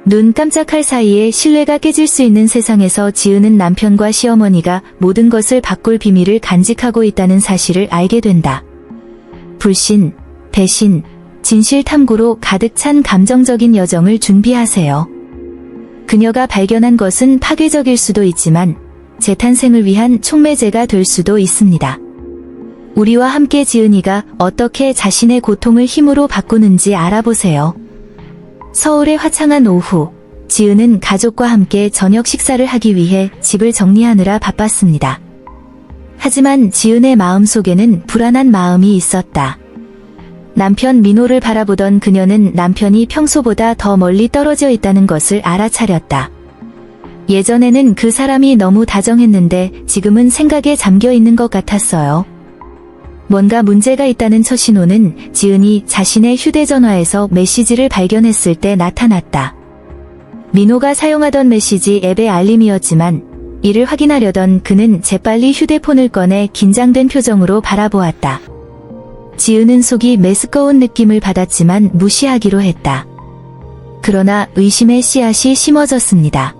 눈 깜짝할 사이에 신뢰가 깨질 수 있는 세상에서 지은은 남편과 시어머니가 모든 것을 바꿀 비밀을 간직하고 있다는 사실을 알게 된다. 불신, 배신, 진실 탐구로 가득 찬 감정적인 여정을 준비하세요. 그녀가 발견한 것은 파괴적일 수도 있지만 재탄생을 위한 촉매제가 될 수도 있습니다. 우리와 함께 지은이가 어떻게 자신의 고통을 힘으로 바꾸는지 알아보세요. 서울의 화창한 오후, 지은은 가족과 함께 저녁 식사를 하기 위해 집을 정리하느라 바빴습니다. 하지만 지은의 마음속에는 불안한 마음이 있었다. 남편 민호를 바라보던 그녀는 남편이 평소보다 더 멀리 떨어져 있다는 것을 알아차렸다. 예전에는 그 사람이 너무 다정했는데 지금은 생각에 잠겨 있는 것 같았어요. 뭔가 문제가 있다는 첫 신호는 지은이 자신의 휴대전화에서 메시지를 발견했을 때 나타났다. 민호가 사용하던 메시지 앱의 알림이었지만 이를 확인하려던 그는 재빨리 휴대폰을 꺼내 긴장된 표정으로 바라보았다. 지은은 속이 메스꺼운 느낌을 받았지만 무시하기로 했다. 그러나 의심의 씨앗이 심어졌습니다.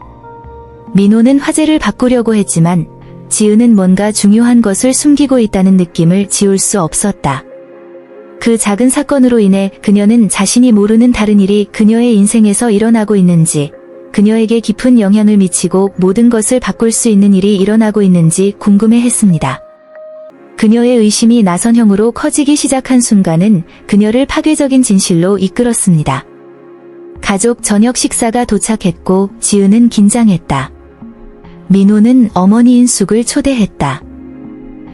민호는 화제를 바꾸려고 했지만 지은은 뭔가 중요한 것을 숨기고 있다는 느낌을 지울 수 없었다. 그 작은 사건으로 인해 그녀는 자신이 모르는 다른 일이 그녀의 인생에서 일어나고 있는지, 그녀에게 깊은 영향을 미치고 모든 것을 바꿀 수 있는 일이 일어나고 있는지 궁금해했습니다. 그녀의 의심이 나선형으로 커지기 시작한 순간은 그녀를 파괴적인 진실로 이끌었습니다. 가족 저녁 식사가 도착했고 지은은 긴장했다. 민호는 어머니인 숙을 초대했다.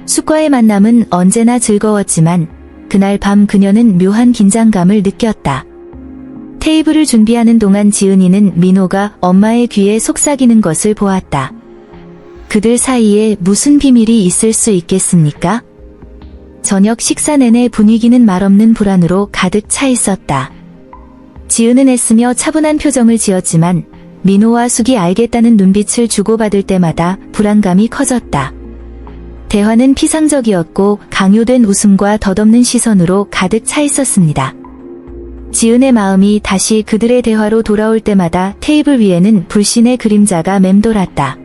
숙과의 만남은 언제나 즐거웠지만 그날 밤 그녀는 묘한 긴장감을 느꼈다. 테이블을 준비하는 동안 지은이는 민호가 엄마의 귀에 속삭이는 것을 보았다. 그들 사이에 무슨 비밀이 있을 수 있겠습니까? 저녁 식사 내내 분위기는 말없는 불안으로 가득 차 있었다. 지은은 애쓰며 차분한 표정을 지었지만 민호와 숙이 알겠다는 눈빛을 주고받을 때마다 불안감이 커졌다. 대화는 피상적이었고 강요된 웃음과 덧없는 시선으로 가득 차 있었습니다. 지은의 마음이 다시 그들의 대화로 돌아올 때마다 테이블 위에는 불신의 그림자가 맴돌았다.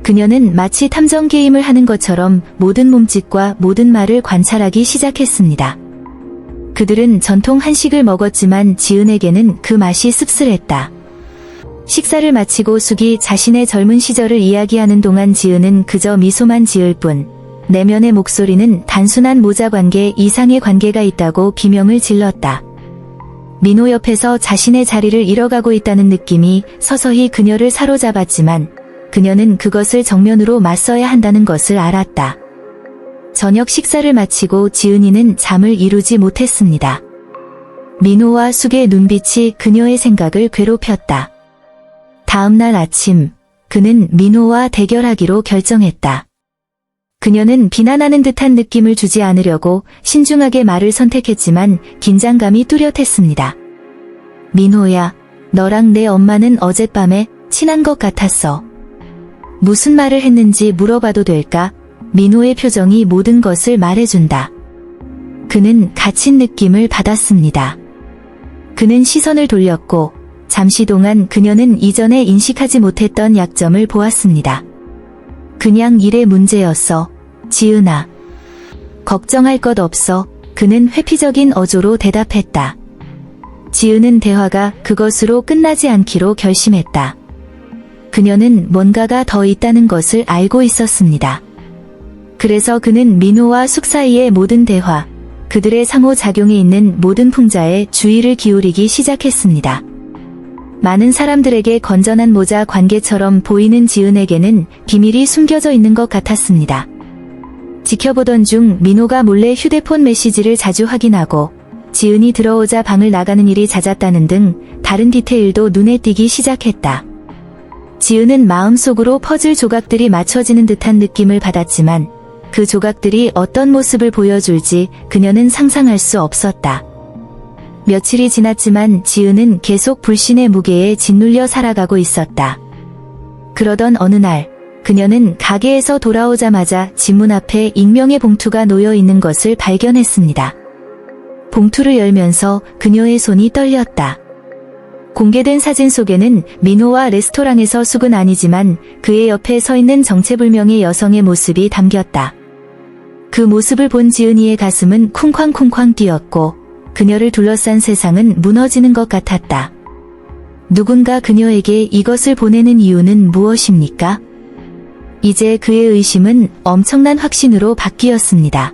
그녀는 마치 탐정 게임을 하는 것처럼 모든 몸짓과 모든 말을 관찰하기 시작했습니다. 그들은 전통 한식을 먹었지만 지은에게는 그 맛이 씁쓸했다. 식사를 마치고 숙이 자신의 젊은 시절을 이야기하는 동안 지은은 그저 미소만 지을 뿐, 내면의 목소리는 단순한 모자 관계 이상의 관계가 있다고 비명을 질렀다. 민호 옆에서 자신의 자리를 잃어가고 있다는 느낌이 서서히 그녀를 사로잡았지만 그녀는 그것을 정면으로 맞서야 한다는 것을 알았다. 저녁 식사를 마치고 지은이는 잠을 이루지 못했습니다. 민호와 숙의 눈빛이 그녀의 생각을 괴롭혔다. 다음 날 아침, 그는 민호와 대결하기로 결정했다. 그녀는 비난하는 듯한 느낌을 주지 않으려고 신중하게 말을 선택했지만 긴장감이 뚜렷했습니다. 민호야, 너랑 내 엄마는 어젯밤에 친한 것 같았어. 무슨 말을 했는지 물어봐도 될까? 민호의 표정이 모든 것을 말해준다. 그는 갇힌 느낌을 받았습니다. 그는 시선을 돌렸고 잠시 동안 그녀는 이전에 인식하지 못했던 약점을 보았습니다. 그냥 일의 문제였어, 지은아. 걱정할 것 없어, 그는 회피적인 어조로 대답했다. 지은은 대화가 그것으로 끝나지 않기로 결심했다. 그녀는 뭔가가 더 있다는 것을 알고 있었습니다. 그래서 그는 민호와 숙 사이의 모든 대화, 그들의 상호작용에 있는 모든 풍자에 주의를 기울이기 시작했습니다. 많은 사람들에게 건전한 모자 관계처럼 보이는 지은에게는 비밀이 숨겨져 있는 것 같았습니다. 지켜보던 중 민호가 몰래 휴대폰 메시지를 자주 확인하고 지은이 들어오자 방을 나가는 일이 잦았다는 등 다른 디테일도 눈에 띄기 시작했다. 지은은 마음속으로 퍼즐 조각들이 맞춰지는 듯한 느낌을 받았지만 그 조각들이 어떤 모습을 보여줄지 그녀는 상상할 수 없었다. 며칠이 지났지만 지은은 계속 불신의 무게에 짓눌려 살아가고 있었다. 그러던 어느 날 그녀는 가게에서 돌아오자마자 집 문 앞에 익명의 봉투가 놓여 있는 것을 발견했습니다. 봉투를 열면서 그녀의 손이 떨렸다. 공개된 사진 속에는 민호와 레스토랑에서 숙은 아니지만 그의 옆에 서 있는 정체불명의 여성의 모습이 담겼다. 그 모습을 본 지은이의 가슴은 쿵쾅쿵쾅 뛰었고 그녀를 둘러싼 세상은 무너지는 것 같았다. 누군가 그녀에게 이것을 보내는 이유는 무엇입니까? 이제 그의 의심은 엄청난 확신으로 바뀌었습니다.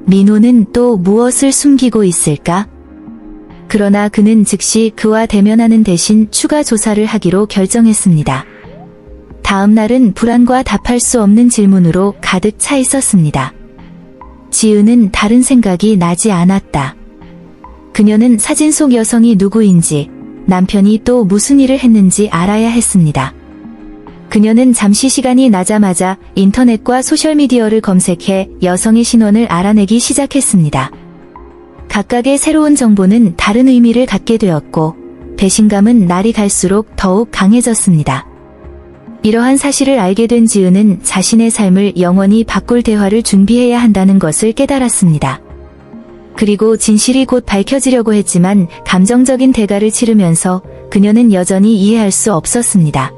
민호는 또 무엇을 숨기고 있을까? 그러나 그는 즉시 그와 대면하는 대신 추가 조사를 하기로 결정했습니다. 다음 날은 불안과 답할 수 없는 질문으로 가득 차 있었습니다. 지은은 다른 생각이 나지 않았다. 그녀는 사진 속 여성이 누구인지, 남편이 또 무슨 일을 했는지 알아야 했습니다. 그녀는 잠시 시간이 나자마자 인터넷과 소셜미디어를 검색해 여성의 신원을 알아내기 시작했습니다. 각각의 새로운 정보는 다른 의미를 갖게 되었고 배신감은 날이 갈수록 더욱 강해졌습니다. 이러한 사실을 알게 된 지은은 자신의 삶을 영원히 바꿀 대화를 준비해야 한다는 것을 깨달았습니다. 그리고 진실이 곧 밝혀지려고 했지만 감정적인 대가를 치르면서 그녀는 여전히 이해할 수 없었습니다.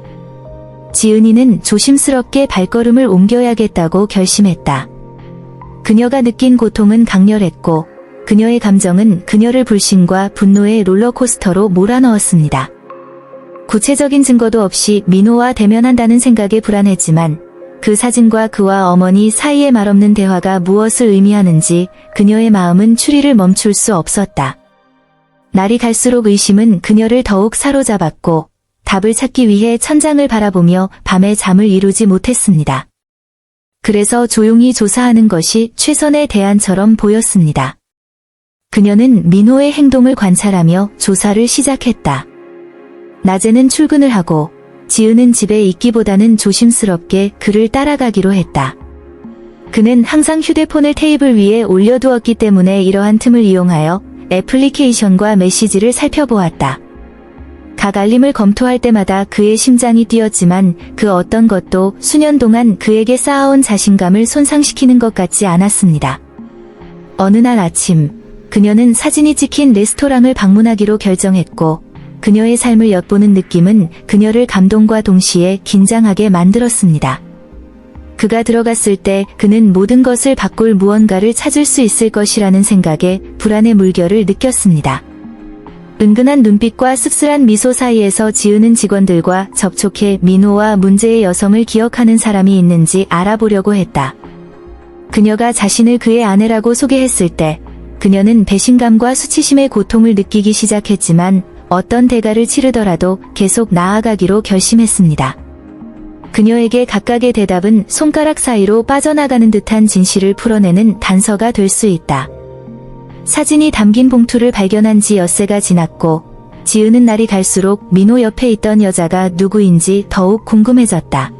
지은이는 조심스럽게 발걸음을 옮겨야겠다고 결심했다. 그녀가 느낀 고통은 강렬했고 그녀의 감정은 그녀를 불신과 분노의 롤러코스터로 몰아넣었습니다. 구체적인 증거도 없이 민호와 대면한다는 생각에 불안했지만 그 사진과 그와 어머니 사이의 말없는 대화가 무엇을 의미하는지 그녀의 마음은 추리를 멈출 수 없었다. 날이 갈수록 의심은 그녀를 더욱 사로잡았고 답을 찾기 위해 천장을 바라보며 밤에 잠을 이루지 못했습니다. 그래서 조용히 조사하는 것이 최선의 대안처럼 보였습니다. 그녀는 민호의 행동을 관찰하며 조사를 시작했다. 낮에는 출근을 하고 지은은 집에 있기보다는 조심스럽게 그를 따라가기로 했다. 그는 항상 휴대폰을 테이블 위에 올려두었기 때문에 이러한 틈을 이용하여 애플리케이션과 메시지를 살펴보았다. 각 알림을 검토할 때마다 그의 심장이 뛰었지만 그 어떤 것도 수년 동안 그에게 쌓아온 자신감을 손상시키는 것 같지 않았습니다. 어느 날 아침, 그녀는 사진이 찍힌 레스토랑을 방문하기로 결정했고 그녀의 삶을 엿보는 느낌은 그녀를 감동과 동시에 긴장하게 만들었습니다. 그가 들어갔을 때 그는 모든 것을 바꿀 무언가를 찾을 수 있을 것이라는 생각에 불안의 물결을 느꼈습니다. 은근한 눈빛과 씁쓸한 미소 사이에서 지은은 직원들과 접촉해 민호와 문제의 여성을 기억하는 사람이 있는지 알아보려고 했다. 그녀가 자신을 그의 아내라고 소개했을 때 그녀는 배신감과 수치심의 고통을 느끼기 시작했지만 어떤 대가를 치르더라도 계속 나아가기로 결심했습니다. 그녀에게 각각의 대답은 손가락 사이로 빠져나가는 듯한 진실을 풀어내는 단서가 될 수 있다. 사진이 담긴 봉투를 발견한 지 엿새가 지났고 지은은 날이 갈수록 민호 옆에 있던 여자가 누구인지 더욱 궁금해졌다.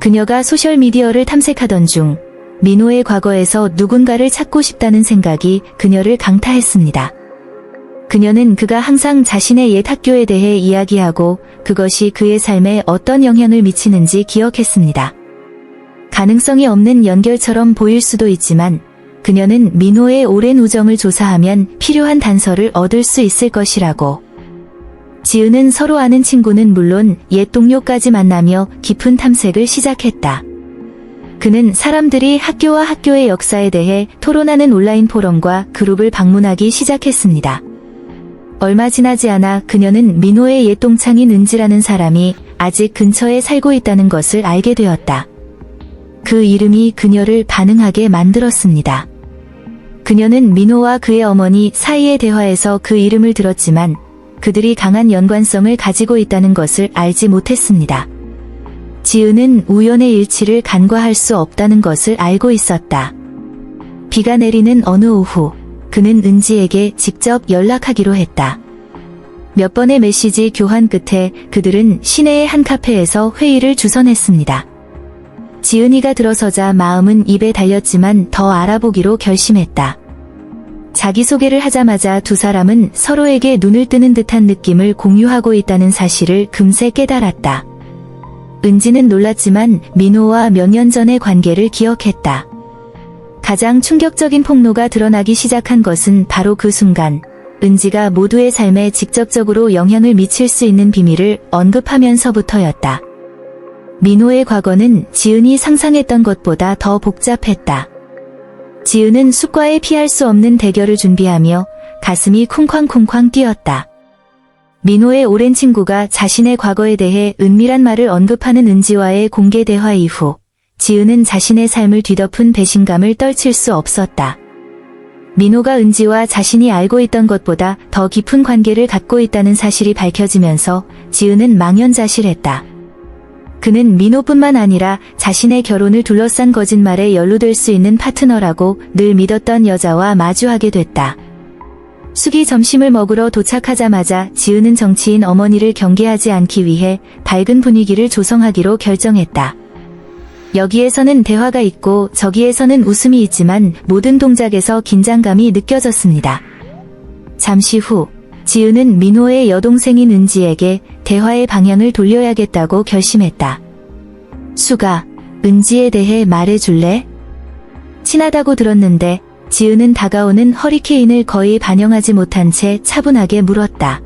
그녀가 소셜미디어를 탐색하던 중 민호의 과거에서 누군가를 찾고 싶다는 생각이 그녀를 강타했습니다. 그녀는 그가 항상 자신의 옛 학교에 대해 이야기하고 그것이 그의 삶에 어떤 영향을 미치는지 기억했습니다. 가능성이 없는 연결처럼 보일 수도 있지만 그녀는 민호의 오랜 우정을 조사하면 필요한 단서를 얻을 수 있을 것이라고. 지은은 서로 아는 친구는 물론 옛 동료까지 만나며 깊은 탐색을 시작했다. 그는 사람들이 학교와 학교의 역사에 대해 토론하는 온라인 포럼과 그룹을 방문하기 시작했습니다. 얼마 지나지 않아 그녀는 민호의 옛 동창인 은지라는 사람이 아직 근처에 살고 있다는 것을 알게 되었다. 그 이름이 그녀를 반응하게 만들었습니다. 그녀는 민호와 그의 어머니 사이의 대화에서 그 이름을 들었지만 그들이 강한 연관성을 가지고 있다는 것을 알지 못했습니다. 지은은 우연의 일치를 간과할 수 없다는 것을 알고 있었다. 비가 내리는 어느 오후, 그는 은지에게 직접 연락하기로 했다. 몇 번의 메시지 교환 끝에 그들은 시내의 한 카페에서 회의를 주선했습니다. 지은이가 들어서자 마음은 입에 달렸지만 더 알아보기로 결심했다. 자기소개를 하자마자 두 사람은 서로에게 눈을 뜨는 듯한 느낌을 공유하고 있다는 사실을 금세 깨달았다. 은지는 놀랐지만 민호와 몇 년 전의 관계를 기억했다. 가장 충격적인 폭로가 드러나기 시작한 것은 바로 그 순간, 은지가 모두의 삶에 직접적으로 영향을 미칠 수 있는 비밀을 언급하면서부터였다. 민호의 과거는 지은이 상상했던 것보다 더 복잡했다. 지은은 숫과의 피할 수 없는 대결을 준비하며 가슴이 쿵쾅쿵쾅 뛰었다. 민호의 오랜 친구가 자신의 과거에 대해 은밀한 말을 언급하는 은지와의 공개 대화 이후 지은은 자신의 삶을 뒤덮은 배신감을 떨칠 수 없었다. 민호가 은지와 자신이 알고 있던 것보다 더 깊은 관계를 갖고 있다는 사실이 밝혀지면서 지은은 망연자실했다. 그는 민호뿐만 아니라 자신의 결혼을 둘러싼 거짓말에 연루될 수 있는 파트너라고 늘 믿었던 여자와 마주하게 됐다. 숙이 점심을 먹으러 도착하자마자 지은은 정치인 어머니를 경계하지 않기 위해 밝은 분위기를 조성하기로 결정했다. 여기에서는 대화가 있고 저기에서는 웃음이 있지만 모든 동작에서 긴장감이 느껴졌습니다. 잠시 후 지은은 민호의 여동생인 은지에게 대화의 방향을 돌려야겠다고 결심했다. 수가, 은지에 대해 말해줄래? 친하다고 들었는데 지은은 다가오는 허리케인을 거의 반영하지 못한 채 차분하게 물었다.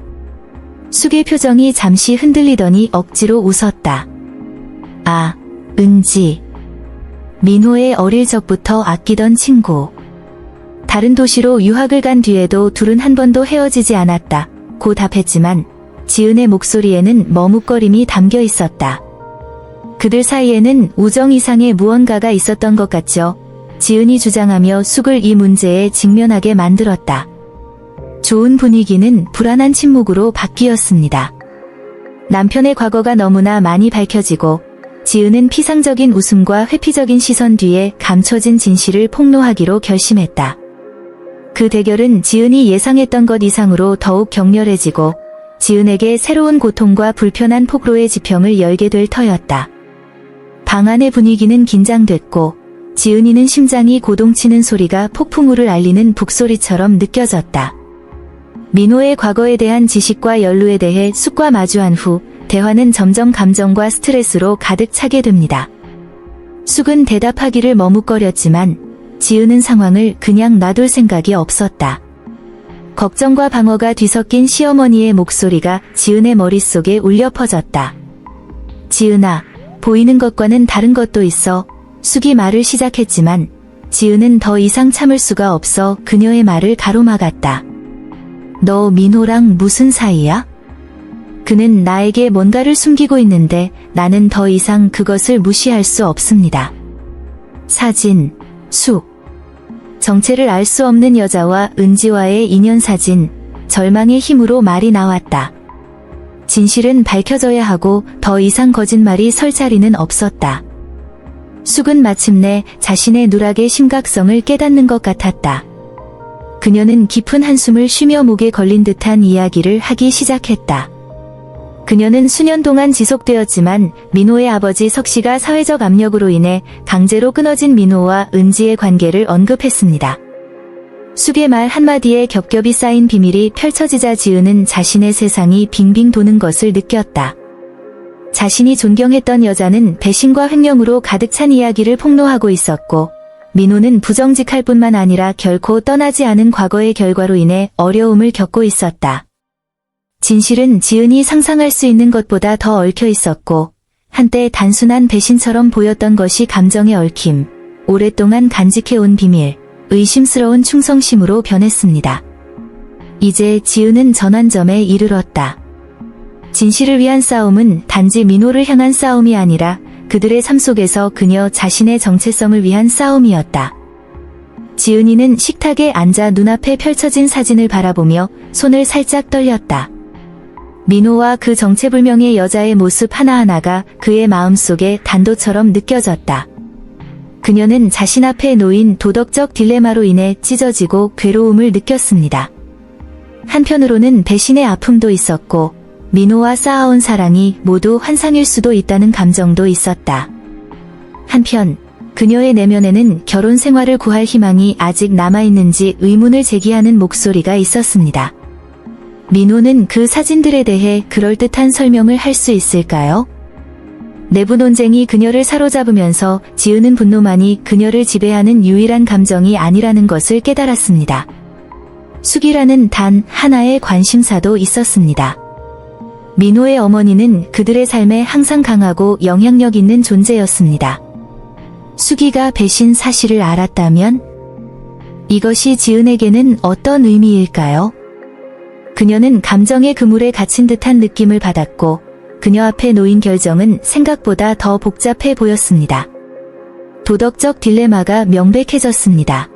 숙의 표정이 잠시 흔들리더니 억지로 웃었다. 아, 은지. 민호의 어릴 적부터 아끼던 친구. 다른 도시로 유학을 간 뒤에도 둘은 한 번도 헤어지지 않았다. 고 답했지만 지은의 목소리에는 머뭇거림이 담겨 있었다. 그들 사이에는 우정 이상의 무언가가 있었던 것 같죠. 지은이 주장하며 숙을 이 문제에 직면하게 만들었다. 좋은 분위기는 불안한 침묵으로 바뀌었습니다. 남편의 과거가 너무나 많이 밝혀지고 지은은 피상적인 웃음과 회피적인 시선 뒤에 감춰진 진실을 폭로하기로 결심했다. 그 대결은 지은이 예상했던 것 이상으로 더욱 격렬해지고 지은에게 새로운 고통과 불편한 폭로의 지평을 열게 될 터였다. 방 안의 분위기는 긴장됐고 지은이는 심장이 고동치는 소리가 폭풍우를 알리는 북소리처럼 느껴졌다. 민호의 과거에 대한 지식과 연루에 대해 숙과 마주한 후 대화는 점점 감정과 스트레스로 가득 차게 됩니다. 숙은 대답하기를 머뭇거렸지만 지은은 상황을 그냥 놔둘 생각이 없었다. 걱정과 방어가 뒤섞인 시어머니의 목소리가 지은의 머릿속에 울려 퍼졌다. 지은아, 보이는 것과는 다른 것도 있어. 숙이 말을 시작했지만 지은은 더 이상 참을 수가 없어 그녀의 말을 가로막았다. 너 민호랑 무슨 사이야? 그는 나에게 뭔가를 숨기고 있는데 나는 더 이상 그것을 무시할 수 없습니다. 사진, 숙. 정체를 알 수 없는 여자와 은지와의 인연 사진, 절망의 힘으로 말이 나왔다. 진실은 밝혀져야 하고 더 이상 거짓말이 설 자리는 없었다. 숙은 마침내 자신의 누락의 심각성을 깨닫는 것 같았다. 그녀는 깊은 한숨을 쉬며 목에 걸린 듯한 이야기를 하기 시작했다. 그녀는 수년 동안 지속되었지만 민호의 아버지 석씨가 사회적 압력으로 인해 강제로 끊어진 민호와 은지의 관계를 언급했습니다. 숙의 말 한마디에 겹겹이 쌓인 비밀이 펼쳐지자 지은은 자신의 세상이 빙빙 도는 것을 느꼈다. 자신이 존경했던 여자는 배신과 횡령으로 가득 찬 이야기를 폭로하고 있었고 민호는 부정직할 뿐만 아니라 결코 떠나지 않은 과거의 결과로 인해 어려움을 겪고 있었다. 진실은 지은이 상상할 수 있는 것보다 더 얽혀 있었고 한때 단순한 배신처럼 보였던 것이 감정의 얽힘, 오랫동안 간직해온 비밀, 의심스러운 충성심으로 변했습니다. 이제 지은은 전환점에 이르렀다. 진실을 위한 싸움은 단지 민호를 향한 싸움이 아니라 그들의 삶 속에서 그녀 자신의 정체성을 위한 싸움이었다. 지은이는 식탁에 앉아 눈앞에 펼쳐진 사진을 바라보며 손을 살짝 떨렸다. 민호와 그 정체불명의 여자의 모습 하나하나가 그의 마음속에 단도처럼 느껴졌다. 그녀는 자신 앞에 놓인 도덕적 딜레마로 인해 찢어지고 괴로움을 느꼈습니다. 한편으로는 배신의 아픔도 있었고 민호와 쌓아온 사랑이 모두 환상일 수도 있다는 감정도 있었다. 한편 그녀의 내면에는 결혼 생활을 구할 희망이 아직 남아있는지 의문을 제기하는 목소리가 있었습니다. 민호는 그 사진들에 대해 그럴듯한 설명을 할 수 있을까요? 내부 논쟁이 그녀를 사로잡으면서 지은은 분노만이 그녀를 지배하는 유일한 감정이 아니라는 것을 깨달았습니다. 수기라는 단 하나의 관심사도 있었습니다. 민호의 어머니는 그들의 삶에 항상 강하고 영향력 있는 존재였습니다. 수기가 배신 사실을 알았다면 이것이 지은에게는 어떤 의미일까요? 그녀는 감정의 그물에 갇힌 듯한 느낌을 받았고 그녀 앞에 놓인 결정은 생각보다 더 복잡해 보였습니다. 도덕적 딜레마가 명백해졌습니다.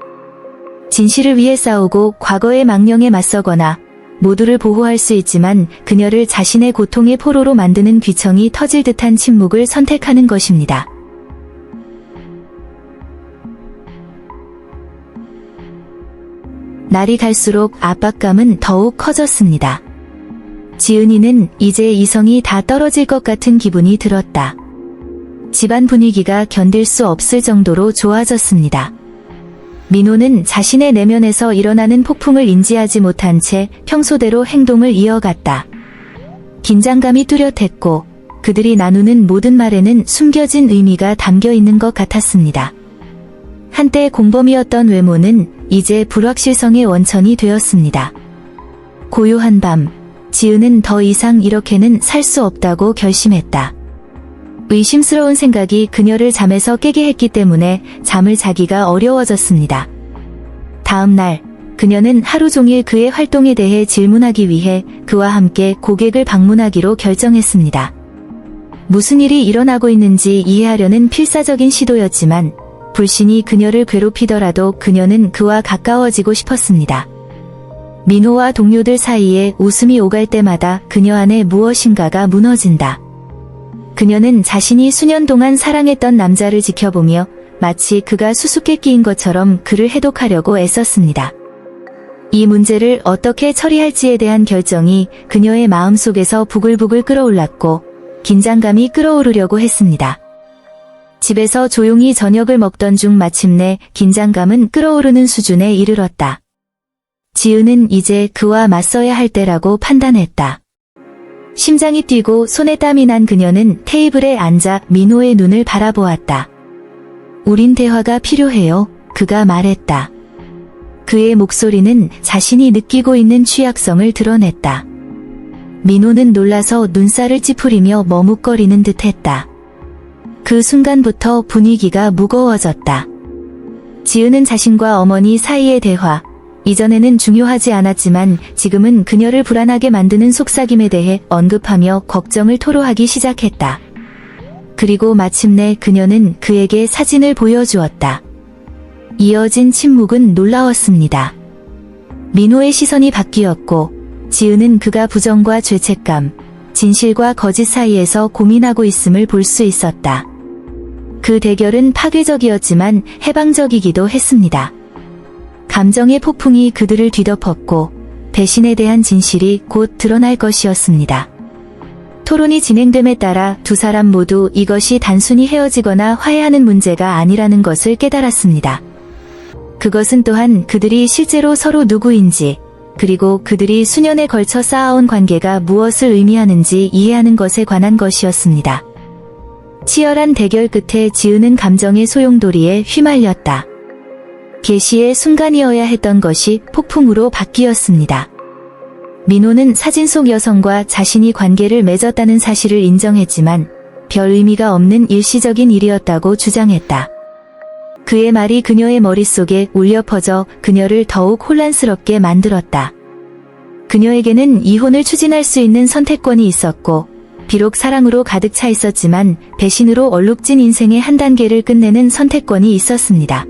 진실을 위해 싸우고 과거의 망령에 맞서거나 모두를 보호할 수 있지만 그녀를 자신의 고통의 포로로 만드는 귀청이 터질 듯한 침묵을 선택하는 것입니다. 날이 갈수록 압박감은 더욱 커졌습니다. 지은이는 이제 이성이 다 떨어질 것 같은 기분이 들었다. 집안 분위기가 견딜 수 없을 정도로 좋아졌습니다. 민호는 자신의 내면에서 일어나는 폭풍을 인지하지 못한 채 평소대로 행동을 이어갔다. 긴장감이 뚜렷했고 그들이 나누는 모든 말에는 숨겨진 의미가 담겨 있는 것 같았습니다. 한때 공범이었던 외모는 이제 불확실성의 원천이 되었습니다. 고요한 밤, 지은은 더 이상 이렇게는 살 수 없다고 결심했다. 의심스러운 생각이 그녀를 잠에서 깨게 했기 때문에 잠을 자기가 어려워졌습니다. 다음 날, 그녀는 하루 종일 그의 활동에 대해 질문하기 위해 그와 함께 고객을 방문하기로 결정했습니다. 무슨 일이 일어나고 있는지 이해하려는 필사적인 시도였지만 불신이 그녀를 괴롭히더라도 그녀는 그와 가까워지고 싶었습니다. 민호와 동료들 사이에 웃음이 오갈 때마다 그녀 안에 무엇인가가 무너진다. 그녀는 자신이 수년 동안 사랑했던 남자를 지켜보며 마치 그가 수수께끼인 것처럼 그를 해독하려고 애썼습니다. 이 문제를 어떻게 처리할지에 대한 결정이 그녀의 마음속에서 부글부글 끓어올랐고 긴장감이 끓어오르려고 했습니다. 집에서 조용히 저녁을 먹던 중 마침내 긴장감은 끓어오르는 수준에 이르렀다. 지은은 이제 그와 맞서야 할 때라고 판단했다. 심장이 뛰고 손에 땀이 난 그녀는 테이블에 앉아 민호의 눈을 바라보았다. 우린 대화가 필요해요. 그가 말했다. 그의 목소리는 자신이 느끼고 있는 취약성을 드러냈다. 민호는 놀라서 눈살을 찌푸리며 머뭇거리는 듯했다. 그 순간부터 분위기가 무거워졌다. 지은은 자신과 어머니 사이의 대화, 이전에는 중요하지 않았지만 지금은 그녀를 불안하게 만드는 속삭임에 대해 언급하며 걱정을 토로하기 시작했다. 그리고 마침내 그녀는 그에게 사진을 보여주었다. 이어진 침묵은 놀라웠습니다. 민호의 시선이 바뀌었고 지은은 그가 부정과 죄책감, 진실과 거짓 사이에서 고민하고 있음을 볼 수 있었다. 그 대결은 파괴적이었지만 해방적이기도 했습니다. 감정의 폭풍이 그들을 뒤덮었고 배신에 대한 진실이 곧 드러날 것이었습니다. 토론이 진행됨에 따라 두 사람 모두 이것이 단순히 헤어지거나 화해하는 문제가 아니라는 것을 깨달았습니다. 그것은 또한 그들이 실제로 서로 누구인지, 그리고 그들이 수년에 걸쳐 쌓아온 관계가 무엇을 의미하는지 이해하는 것에 관한 것이었습니다. 치열한 대결 끝에 지은은 감정의 소용돌이에 휘말렸다. 계시의 순간이어야 했던 것이 폭풍으로 바뀌었습니다. 민호는 사진 속 여성과 자신이 관계를 맺었다는 사실을 인정했지만 별 의미가 없는 일시적인 일이었다고 주장했다. 그의 말이 그녀의 머릿속에 울려 퍼져 그녀를 더욱 혼란스럽게 만들었다. 그녀에게는 이혼을 추진할 수 있는 선택권이 있었고 비록 사랑으로 가득 차 있었지만 배신으로 얼룩진 인생의 한 단계를 끝내는 선택권이 있었습니다.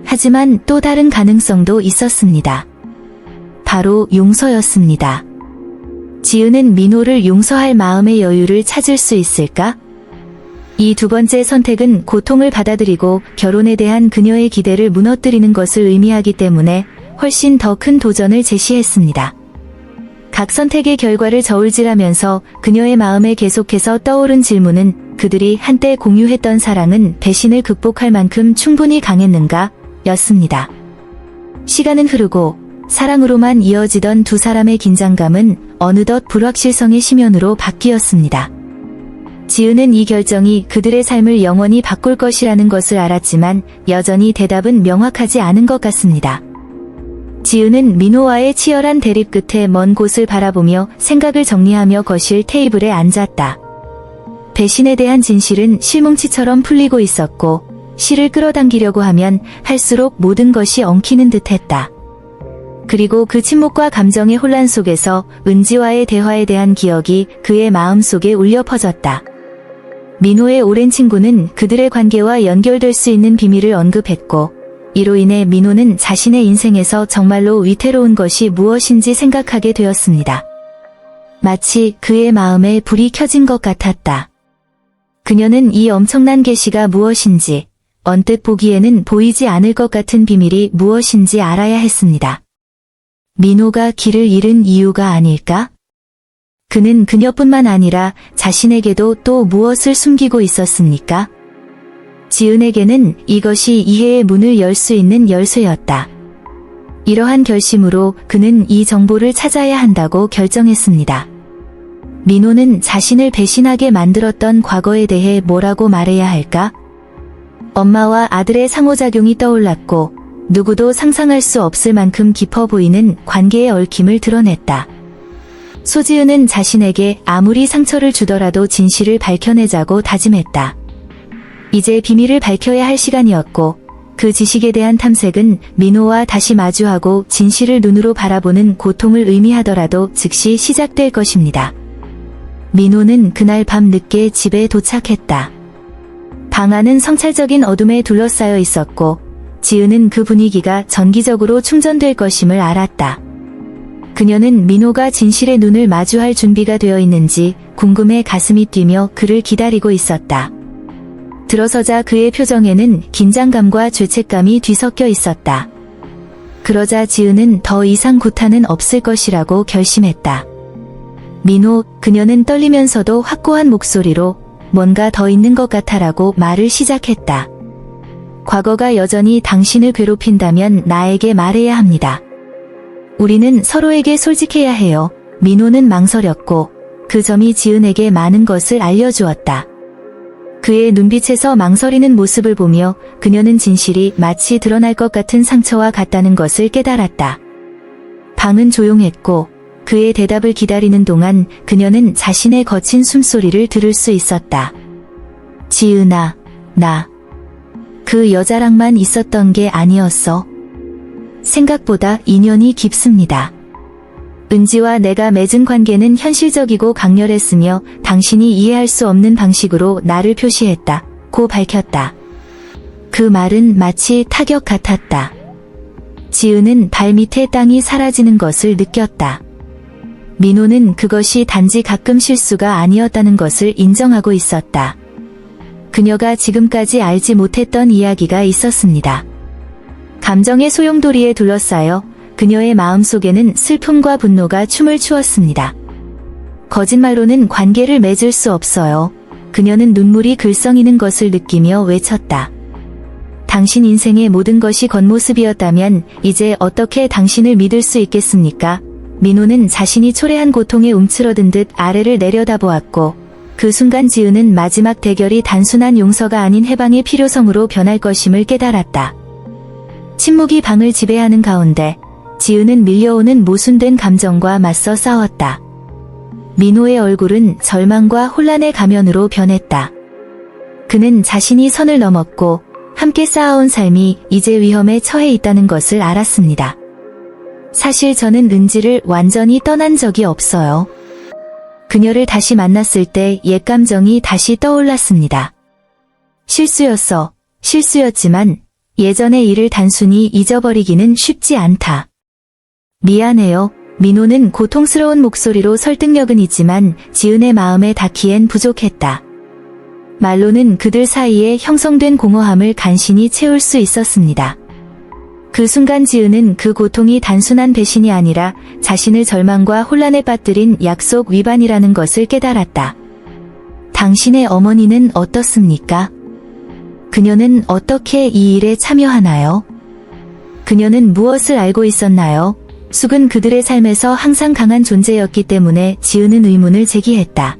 하지만 또 다른 가능성도 있었습니다. 바로 용서였습니다. 지은은 민호를 용서할 마음의 여유를 찾을 수 있을까? 이 두 번째 선택은 고통을 받아들이고 결혼에 대한 그녀의 기대를 무너뜨리는 것을 의미하기 때문에 훨씬 더 큰 도전을 제시했습니다. 각 선택의 결과를 저울질하면서 그녀의 마음에 계속해서 떠오른 질문은 그들이 한때 공유했던 사랑은 배신을 극복할 만큼 충분히 강했는가? 였습니다. 시간은 흐르고 사랑으로만 이어지던 두 사람의 긴장감은 어느덧 불확실성의 심연으로 바뀌었습니다. 지은은 이 결정이 그들의 삶을 영원히 바꿀 것이라는 것을 알았지만 여전히 대답은 명확하지 않은 것 같습니다. 지은은 민호와의 치열한 대립 끝에 먼 곳을 바라보며 생각을 정리하며 거실 테이블에 앉았다. 배신에 대한 진실은 실뭉치처럼 풀리고 있었고 실을 끌어당기려고 하면 할수록 모든 것이 엉키는 듯했다. 그리고 그 침묵과 감정의 혼란 속에서 은지와의 대화에 대한 기억이 그의 마음속에 울려 퍼졌다. 민호의 오랜 친구는 그들의 관계와 연결될 수 있는 비밀을 언급했고 이로 인해 민호는 자신의 인생에서 정말로 위태로운 것이 무엇인지 생각하게 되었습니다. 마치 그의 마음에 불이 켜진 것 같았다. 그녀는 이 엄청난 계시가 무엇인지, 언뜻 보기에는 보이지 않을 것 같은 비밀이 무엇인지 알아야 했습니다. 민호가 길을 잃은 이유가 아닐까? 그는 그녀뿐만 아니라 자신에게도 또 무엇을 숨기고 있었습니까? 지은에게는 이것이 이해의 문을 열 수 있는 열쇠였다. 이러한 결심으로 그는 이 정보를 찾아야 한다고 결정했습니다. 민호는 자신을 배신하게 만들었던 과거에 대해 뭐라고 말해야 할까? 엄마와 아들의 상호작용이 떠올랐고 누구도 상상할 수 없을 만큼 깊어 보이는 관계의 얽힘을 드러냈다. 소지은은 자신에게 아무리 상처를 주더라도 진실을 밝혀내자고 다짐했다. 이제 비밀을 밝혀야 할 시간이었고 그 지식에 대한 탐색은 민호와 다시 마주하고 진실을 눈으로 바라보는 고통을 의미하더라도 즉시 시작될 것입니다. 민호는 그날 밤 늦게 집에 도착했다. 방 안은 성찰적인 어둠에 둘러싸여 있었고 지은은 그 분위기가 정기적으로 충전될 것임을 알았다. 그녀는 민호가 진실의 눈을 마주할 준비가 되어 있는지 궁금해 가슴이 뛰며 그를 기다리고 있었다. 들어서자 그의 표정에는 긴장감과 죄책감이 뒤섞여 있었다. 그러자 지은은 더 이상 구타는 없을 것이라고 결심했다. 민호, 그녀는 떨리면서도 확고한 목소리로 뭔가 더 있는 것 같아라고 말을 시작했다. 과거가 여전히 당신을 괴롭힌다면 나에게 말해야 합니다. 우리는 서로에게 솔직해야 해요. 민호는 망설였고 그 점이 지은에게 많은 것을 알려주었다. 그의 눈빛에서 망설이는 모습을 보며 그녀는 진실이 마치 드러날 것 같은 상처와 같다는 것을 깨달았다. 방은 조용했고 그의 대답을 기다리는 동안 그녀는 자신의 거친 숨소리를 들을 수 있었다. 지은아, 나 그 여자랑만 있었던 게 아니었어. 생각보다 인연이 깊습니다. 은지와 내가 맺은 관계는 현실적이고 강렬했으며 당신이 이해할 수 없는 방식으로 나를 표시했다. 고 밝혔다. 그 말은 마치 타격 같았다. 지은은 발밑에 땅이 사라지는 것을 느꼈다. 민호는 그것이 단지 가끔 실수가 아니었다는 것을 인정하고 있었다. 그녀가 지금까지 알지 못했던 이야기가 있었습니다. 감정의 소용돌이에 둘러싸여 그녀의 마음속에는 슬픔과 분노가 춤을 추었습니다. 거짓말로는 관계를 맺을 수 없어요. 그녀는 눈물이 글썽이는 것을 느끼며 외쳤다. 당신 인생의 모든 것이 겉모습이었다면 이제 어떻게 당신을 믿을 수 있겠습니까? 민호는 자신이 초래한 고통에 움츠러든 듯 아래를 내려다보았고 그 순간 지은은 마지막 대결이 단순한 용서가 아닌 해방의 필요성으로 변할 것임을 깨달았다. 침묵이 방을 지배하는 가운데 지은은 밀려오는 모순된 감정과 맞서 싸웠다. 민호의 얼굴은 절망과 혼란의 가면으로 변했다. 그는 자신이 선을 넘었고 함께 쌓아온 삶이 이제 위험에 처해 있다는 것을 알았습니다. 사실 저는 은지를 완전히 떠난 적이 없어요. 그녀를 다시 만났을 때 옛 감정이 다시 떠올랐습니다. 실수였지만 예전의 일을 단순히 잊어버리기는 쉽지 않다. 미안해요. 민호는 고통스러운 목소리로 설득력은 있지만 지은의 마음에 닿기엔 부족했다. 말로는 그들 사이에 형성된 공허함을 간신히 채울 수 있었습니다. 그 순간 지은은 그 고통이 단순한 배신이 아니라 자신을 절망과 혼란에 빠뜨린 약속 위반이라는 것을 깨달았다. 당신의 어머니는 어떻습니까? 그녀는 어떻게 이 일에 참여하나요? 그녀는 무엇을 알고 있었나요? 숙은 그들의 삶에서 항상 강한 존재였기 때문에 지은은 의문을 제기했다.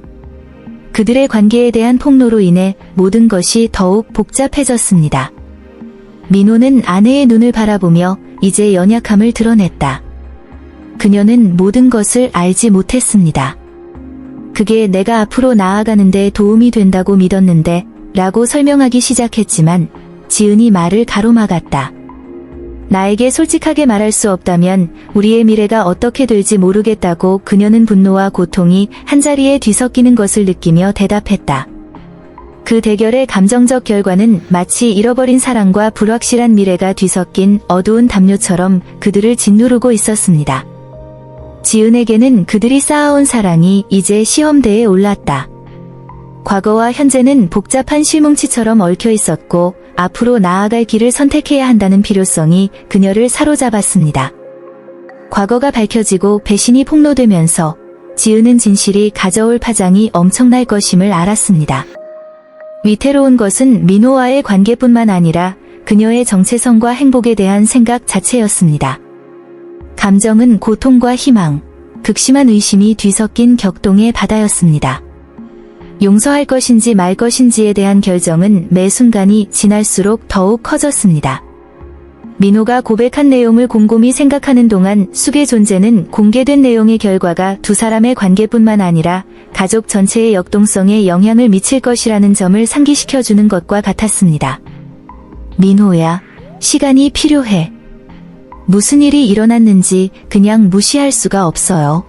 그들의 관계에 대한 폭로로 인해 모든 것이 더욱 복잡해졌습니다. 민호는 아내의 눈을 바라보며 이제 연약함을 드러냈다. 그녀는 모든 것을 알지 못했습니다. 그게 내가 앞으로 나아가는데 도움이 된다고 믿었는데 라고 설명하기 시작했지만 지은이 말을 가로막았다. 나에게 솔직하게 말할 수 없다면 우리의 미래가 어떻게 될지 모르겠다고 그녀는 분노와 고통이 한자리에 뒤섞이는 것을 느끼며 대답했다. 그 대결의 감정적 결과는 마치 잃어버린 사랑과 불확실한 미래가 뒤섞인 어두운 담요처럼 그들을 짓누르고 있었습니다. 지은에게는 그들이 쌓아온 사랑이 이제 시험대에 올랐다. 과거와 현재는 복잡한 실뭉치처럼 얽혀 있었고 앞으로 나아갈 길을 선택해야 한다는 필요성이 그녀를 사로잡았습니다. 과거가 밝혀지고 배신이 폭로되면서 지은은 진실이 가져올 파장이 엄청날 것임을 알았습니다. 위태로운 것은 민호와의 관계뿐만 아니라 그녀의 정체성과 행복에 대한 생각 자체였습니다. 감정은 고통과 희망, 극심한 의심이 뒤섞인 격동의 바다였습니다. 용서할 것인지 말 것인지에 대한 결정은 매 순간이 지날수록 더욱 커졌습니다. 민호가 고백한 내용을 곰곰이 생각하는 동안 숙의 존재는 공개된 내용의 결과가 두 사람의 관계뿐만 아니라 가족 전체의 역동성에 영향을 미칠 것이라는 점을 상기시켜주는 것과 같았습니다. 민호야, 시간이 필요해. 무슨 일이 일어났는지 그냥 무시할 수가 없어요.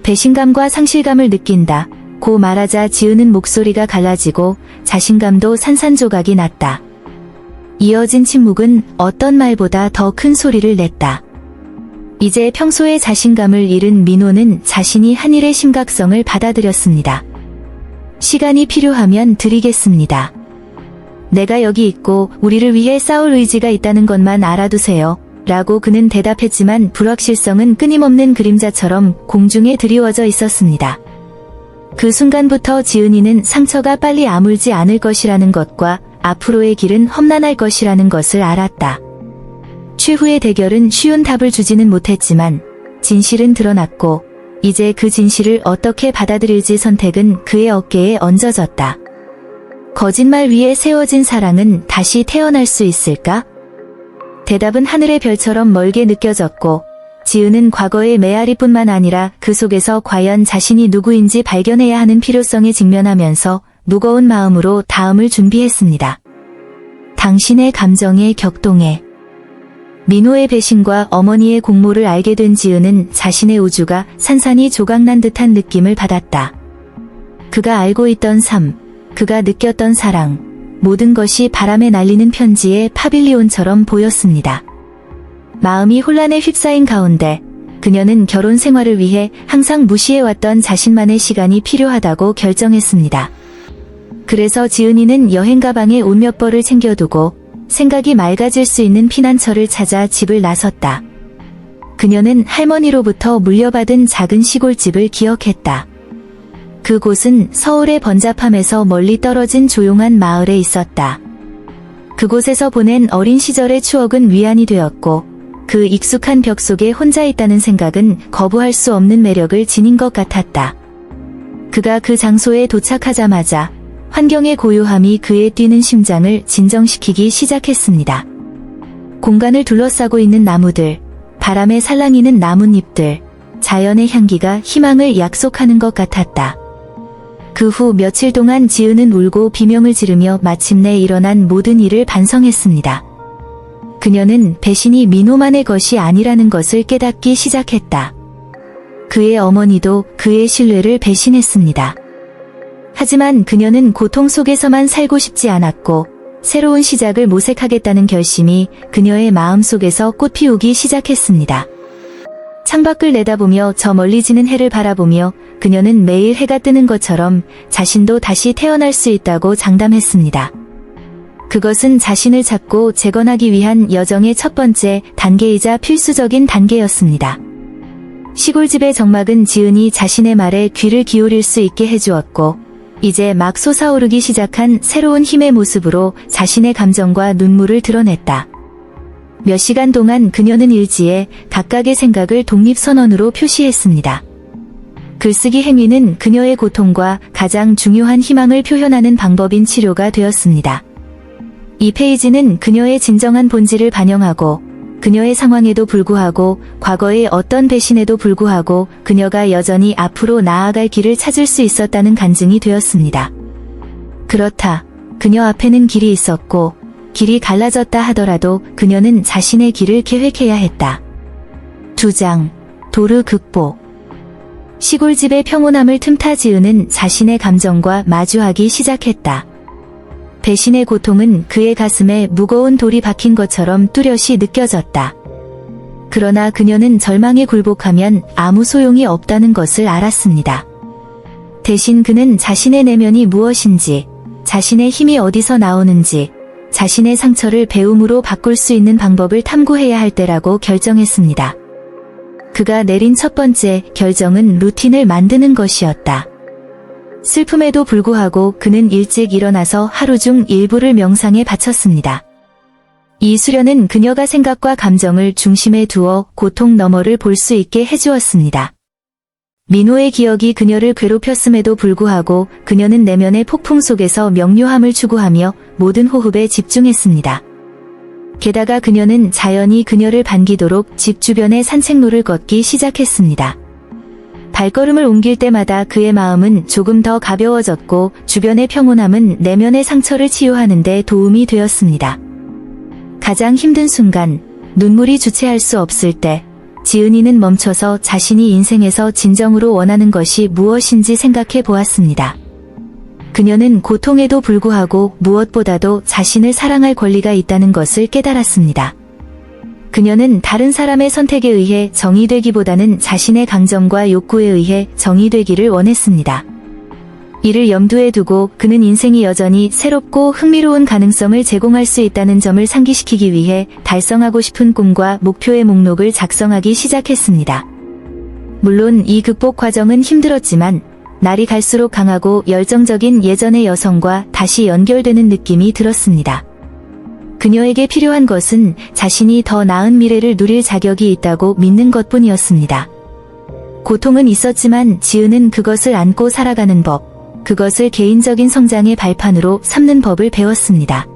배신감과 상실감을 느낀다. 고 말하자 지은은 목소리가 갈라지고 자신감도 산산조각이 났다. 이어진 침묵은 어떤 말보다 더 큰 소리를 냈다. 이제 평소의 자신감을 잃은 민호는 자신이 한 일의 심각성을 받아들였습니다. 시간이 필요하면 드리겠습니다. 내가 여기 있고 우리를 위해 싸울 의지가 있다는 것만 알아두세요. 라고 그는 대답했지만 불확실성은 끊임없는 그림자처럼 공중에 드리워져 있었습니다. 그 순간부터 지은이는 상처가 빨리 아물지 않을 것이라는 것과 앞으로의 길은 험난할 것이라는 것을 알았다. 최후의 대결은 쉬운 답을 주지는 못했지만 진실은 드러났고 이제 그 진실을 어떻게 받아들일지 선택은 그의 어깨에 얹어졌다. 거짓말 위에 세워진 사랑은 다시 태어날 수 있을까? 대답은 하늘의 별처럼 멀게 느껴졌고 지은은 과거의 메아리뿐만 아니라 그 속에서 과연 자신이 누구인지 발견해야 하는 필요성에 직면하면서 무거운 마음으로 다음을 준비했습니다. 당신의 감정의 격동에 민호의 배신과 어머니의 공모를 알게 된 지은은 자신의 우주가 산산이 조각난 듯한 느낌을 받았다. 그가 알고 있던 삶, 그가 느꼈던 사랑, 모든 것이 바람에 날리는 편지의 파빌리온처럼 보였습니다. 마음이 혼란에 휩싸인 가운데 그녀는 결혼 생활을 위해 항상 무시해왔던 자신만의 시간이 필요하다고 결정했습니다. 그래서 지은이는 여행 가방에 옷 몇 벌을 챙겨두고 생각이 맑아질 수 있는 피난처를 찾아 집을 나섰다. 그녀는 할머니로부터 물려받은 작은 시골집을 기억했다. 그곳은 서울의 번잡함에서 멀리 떨어진 조용한 마을에 있었다. 그곳에서 보낸 어린 시절의 추억은 위안이 되었고 그 익숙한 벽 속에 혼자 있다는 생각은 거부할 수 없는 매력을 지닌 것 같았다. 그가 그 장소에 도착하자마자 환경의 고요함이 그의 뛰는 심장을 진정시키기 시작했습니다. 공간을 둘러싸고 있는 나무들, 바람에 살랑이는 나뭇잎들, 자연의 향기가 희망을 약속하는 것 같았다. 그 후 며칠 동안 지은은 울고 비명을 지르며 마침내 일어난 모든 일을 반성했습니다. 그녀는 배신이 민호만의 것이 아니라는 것을 깨닫기 시작했다. 그의 어머니도 그의 신뢰를 배신했습니다. 하지만 그녀는 고통 속에서만 살고 싶지 않았고 새로운 시작을 모색하겠다는 결심이 그녀의 마음속에서 꽃피우기 시작했습니다. 창밖을 내다보며 저 멀리 지는 해를 바라보며 그녀는 매일 해가 뜨는 것처럼 자신도 다시 태어날 수 있다고 장담했습니다. 그것은 자신을 찾고 재건하기 위한 여정의 첫 번째 단계이자 필수적인 단계였습니다. 시골집의 적막은 지은이 자신의 말에 귀를 기울일 수 있게 해주었고 이제 막 솟아오르기 시작한 새로운 힘의 모습으로 자신의 감정과 눈물을 드러냈다. 몇 시간 동안 그녀는 일지에 각각의 생각을 독립선언으로 표시했습니다. 글쓰기 행위는 그녀의 고통과 가장 중요한 희망을 표현하는 방법인 치료가 되었습니다. 이 페이지는 그녀의 진정한 본질을 반영하고 그녀의 상황에도 불구하고, 과거의 어떤 배신에도 불구하고 그녀가 여전히 앞으로 나아갈 길을 찾을 수 있었다는 간증이 되었습니다. 그렇다. 그녀 앞에는 길이 있었고, 길이 갈라졌다 하더라도 그녀는 자신의 길을 계획해야 했다. 2장. 도르 극복. 시골집의 평온함을 틈타 지은은 자신의 감정과 마주하기 시작했다. 배신의 고통은 그의 가슴에 무거운 돌이 박힌 것처럼 뚜렷이 느껴졌다. 그러나 그녀는 절망에 굴복하면 아무 소용이 없다는 것을 알았습니다. 대신 그는 자신의 내면이 무엇인지, 자신의 힘이 어디서 나오는지, 자신의 상처를 배움으로 바꿀 수 있는 방법을 탐구해야 할 때라고 결정했습니다. 그가 내린 첫 번째 결정은 루틴을 만드는 것이었다. 슬픔에도 불구하고 그는 일찍 일어나서 하루 중 일부를 명상에 바쳤습니다. 이 수련은 그녀가 생각과 감정을 중심에 두어 고통 너머를 볼 수 있게 해주었습니다. 민호의 기억이 그녀를 괴롭혔음에도 불구하고 그녀는 내면의 폭풍 속에서 명료함을 추구하며 모든 호흡에 집중했습니다. 게다가 그녀는 자연히 그녀를 반기도록 집 주변의 산책로를 걷기 시작했습니다. 발걸음을 옮길 때마다 그의 마음은 조금 더 가벼워졌고 주변의 평온함은 내면의 상처를 치유하는 데 도움이 되었습니다. 가장 힘든 순간, 눈물이 주체할 수 없을 때, 지은이는 멈춰서 자신이 인생에서 진정으로 원하는 것이 무엇인지 생각해 보았습니다. 그녀는 고통에도 불구하고 무엇보다도 자신을 사랑할 권리가 있다는 것을 깨달았습니다. 그녀는 다른 사람의 선택에 의해 정의되기보다는 자신의 강점과 욕구에 의해 정의되기를 원했습니다. 이를 염두에 두고 그는 인생이 여전히 새롭고 흥미로운 가능성을 제공할 수 있다는 점을 상기시키기 위해 달성하고 싶은 꿈과 목표의 목록을 작성하기 시작했습니다. 물론 이 극복 과정은 힘들었지만 날이 갈수록 강하고 열정적인 예전의 여성과 다시 연결되는 느낌이 들었습니다. 그녀에게 필요한 것은 자신이 더 나은 미래를 누릴 자격이 있다고 믿는 것뿐이었습니다. 고통은 있었지만 지은은 그것을 안고 살아가는 법, 그것을 개인적인 성장의 발판으로 삼는 법을 배웠습니다.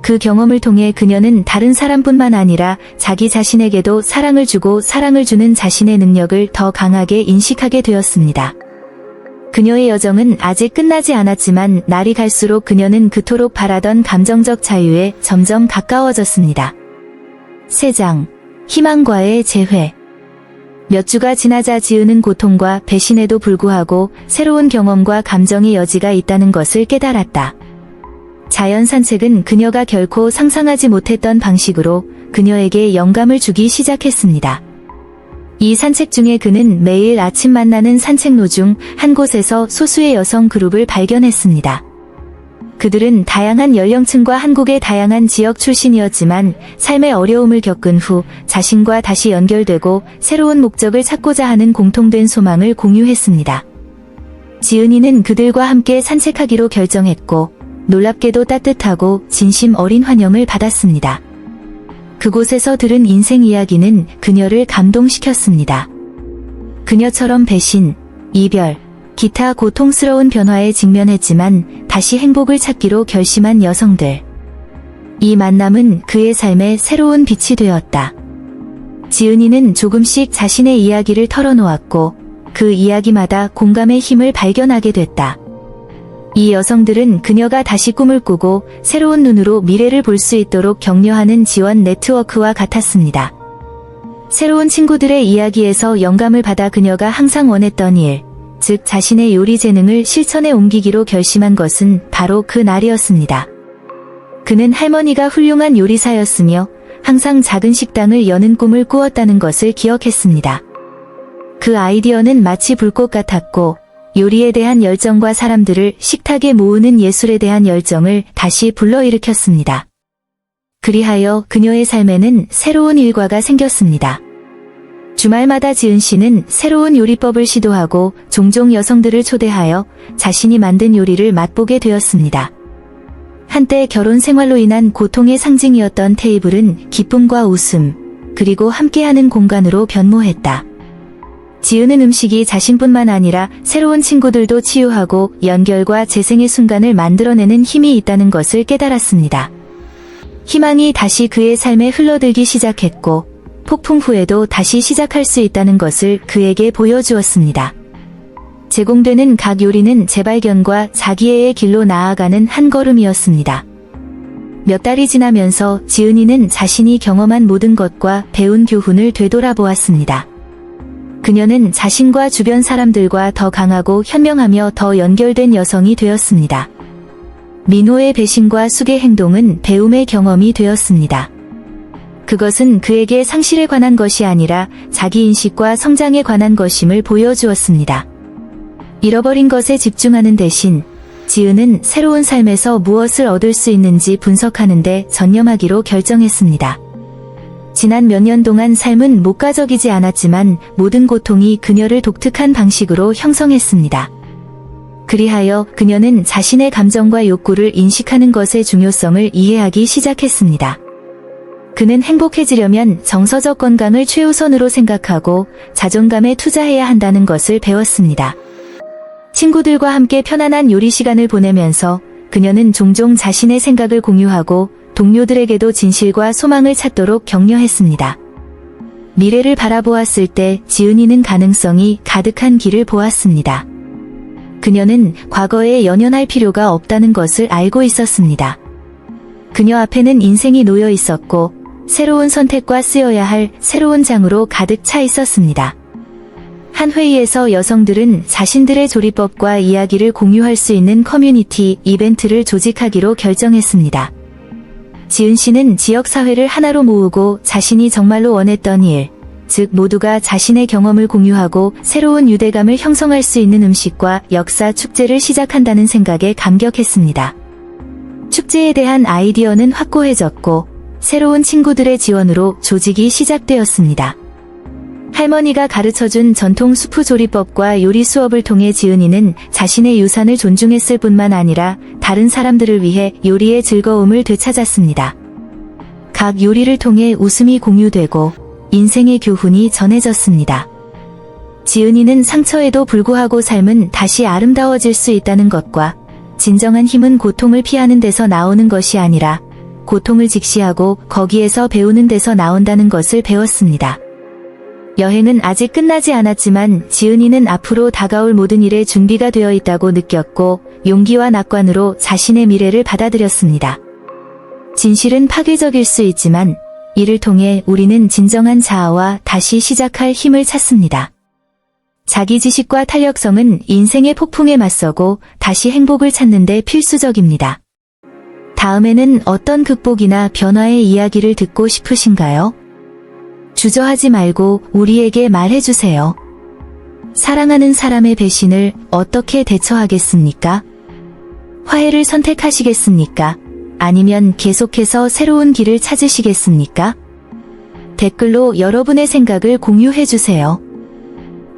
그 경험을 통해 그녀는 다른 사람뿐만 아니라 자기 자신에게도 사랑을 주고 사랑을 주는 자신의 능력을 더 강하게 인식하게 되었습니다. 그녀의 여정은 아직 끝나지 않았지만 날이 갈수록 그녀는 그토록 바라던 감정적 자유에 점점 가까워졌습니다. 3장. 희망과의 재회. 몇 주가 지나자 지은은 고통과 배신에도 불구하고 새로운 경험과 감정의 여지가 있다는 것을 깨달았다. 자연 산책은 그녀가 결코 상상하지 못했던 방식으로 그녀에게 영감을 주기 시작했습니다. 이 산책 중에 그는 매일 아침 만나는 산책로 중 한 곳에서 소수의 여성 그룹을 발견했습니다. 그들은 다양한 연령층과 한국의 다양한 지역 출신이었지만 삶의 어려움을 겪은 후 자신과 다시 연결되고 새로운 목적을 찾고자 하는 공통된 소망을 공유했습니다. 지은이는 그들과 함께 산책하기로 결정했고 놀랍게도 따뜻하고 진심 어린 환영을 받았습니다. 그곳에서 들은 인생 이야기는 그녀를 감동시켰습니다. 그녀처럼 배신, 이별, 기타 고통스러운 변화에 직면했지만 다시 행복을 찾기로 결심한 여성들. 이 만남은 그의 삶에 새로운 빛이 되었다. 지은이는 조금씩 자신의 이야기를 털어놓았고 그 이야기마다 공감의 힘을 발견하게 됐다. 이 여성들은 그녀가 다시 꿈을 꾸고 새로운 눈으로 미래를 볼 수 있도록 격려하는 지원 네트워크와 같았습니다. 새로운 친구들의 이야기에서 영감을 받아 그녀가 항상 원했던 일, 즉 자신의 요리 재능을 실천에 옮기기로 결심한 것은 바로 그 날이었습니다. 그는 할머니가 훌륭한 요리사였으며 항상 작은 식당을 여는 꿈을 꾸었다는 것을 기억했습니다. 그 아이디어는 마치 불꽃 같았고 요리에 대한 열정과 사람들을 식탁에 모으는 예술에 대한 열정을 다시 불러일으켰습니다. 그리하여 그녀의 삶에는 새로운 일과가 생겼습니다. 주말마다 지은 씨는 새로운 요리법을 시도하고 종종 여성들을 초대하여 자신이 만든 요리를 맛보게 되었습니다. 한때 결혼 생활로 인한 고통의 상징이었던 테이블은 기쁨과 웃음, 그리고 함께하는 공간으로 변모했다. 지은은 음식이 자신뿐만 아니라 새로운 친구들도 치유하고 연결과 재생의 순간을 만들어내는 힘이 있다는 것을 깨달았습니다. 희망이 다시 그의 삶에 흘러들기 시작했고 폭풍 후에도 다시 시작할 수 있다는 것을 그에게 보여주었습니다. 제공되는 각 요리는 재발견과 자기애의 길로 나아가는 한 걸음이었습니다. 몇 달이 지나면서 지은이는 자신이 경험한 모든 것과 배운 교훈을 되돌아보았습니다. 그녀는 자신과 주변 사람들과 더 강하고 현명하며 더 연결된 여성이 되었습니다. 민호의 배신과 숙의 행동은 배움의 경험이 되었습니다. 그것은 그에게 상실에 관한 것이 아니라 자기인식과 성장에 관한 것임을 보여주었습니다. 잃어버린 것에 집중하는 대신 지은은 새로운 삶에서 무엇을 얻을 수 있는지 분석하는 데 전념하기로 결정했습니다. 지난 몇 년 동안 삶은 목가적이지 않았지만 모든 고통이 그녀를 독특한 방식으로 형성했습니다. 그리하여 그녀는 자신의 감정과 욕구를 인식하는 것의 중요성을 이해하기 시작했습니다. 그는 행복해지려면 정서적 건강을 최우선으로 생각하고 자존감에 투자해야 한다는 것을 배웠습니다. 친구들과 함께 편안한 요리 시간을 보내면서 그녀는 종종 자신의 생각을 공유하고 동료들에게도 진실과 소망을 찾도록 격려했습니다. 미래를 바라보았을 때 지은이는 가능성이 가득한 길을 보았습니다. 그녀는 과거에 연연할 필요가 없다는 것을 알고 있었습니다. 그녀 앞에는 인생이 놓여 있었고 새로운 선택과 쓰여야 할 새로운 장으로 가득 차 있었습니다. 한 회의에서 여성들은 자신들의 조리법과 이야기를 공유할 수 있는 커뮤니티 이벤트를 조직하기로 결정했습니다. 지은 씨는 지역사회를 하나로 모으고 자신이 정말로 원했던 일, 즉 모두가 자신의 경험을 공유하고 새로운 유대감을 형성할 수 있는 음식과 역사 축제를 시작한다는 생각에 감격했습니다. 축제에 대한 아이디어는 확고해졌고 새로운 친구들의 지원으로 조직이 시작되었습니다. 할머니가 가르쳐준 전통 수프 조리법과 요리 수업을 통해 지은이는 자신의 유산을 존중했을 뿐만 아니라 다른 사람들을 위해 요리의 즐거움을 되찾았습니다. 각 요리를 통해 웃음이 공유되고 인생의 교훈이 전해졌습니다. 지은이는 상처에도 불구하고 삶은 다시 아름다워질 수 있다는 것과 진정한 힘은 고통을 피하는 데서 나오는 것이 아니라 고통을 직시하고 거기에서 배우는 데서 나온다는 것을 배웠습니다. 여행은 아직 끝나지 않았지만 지은이는 앞으로 다가올 모든 일에 준비가 되어 있다고 느꼈고 용기와 낙관으로 자신의 미래를 받아들였습니다. 진실은 파괴적일 수 있지만 이를 통해 우리는 진정한 자아와 다시 시작할 힘을 찾습니다. 자기 지식과 탄력성은 인생의 폭풍에 맞서고 다시 행복을 찾는 데 필수적입니다. 다음에는 어떤 극복이나 변화의 이야기를 듣고 싶으신가요? 주저하지 말고 우리에게 말해주세요. 사랑하는 사람의 배신을 어떻게 대처하겠습니까? 화해를 선택하시겠습니까? 아니면 계속해서 새로운 길을 찾으시겠습니까? 댓글로 여러분의 생각을 공유해주세요.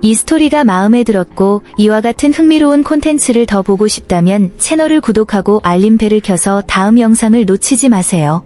이 스토리가 마음에 들었고 이와 같은 흥미로운 콘텐츠를 더 보고 싶다면 채널을 구독하고 알림벨을 켜서 다음 영상을 놓치지 마세요.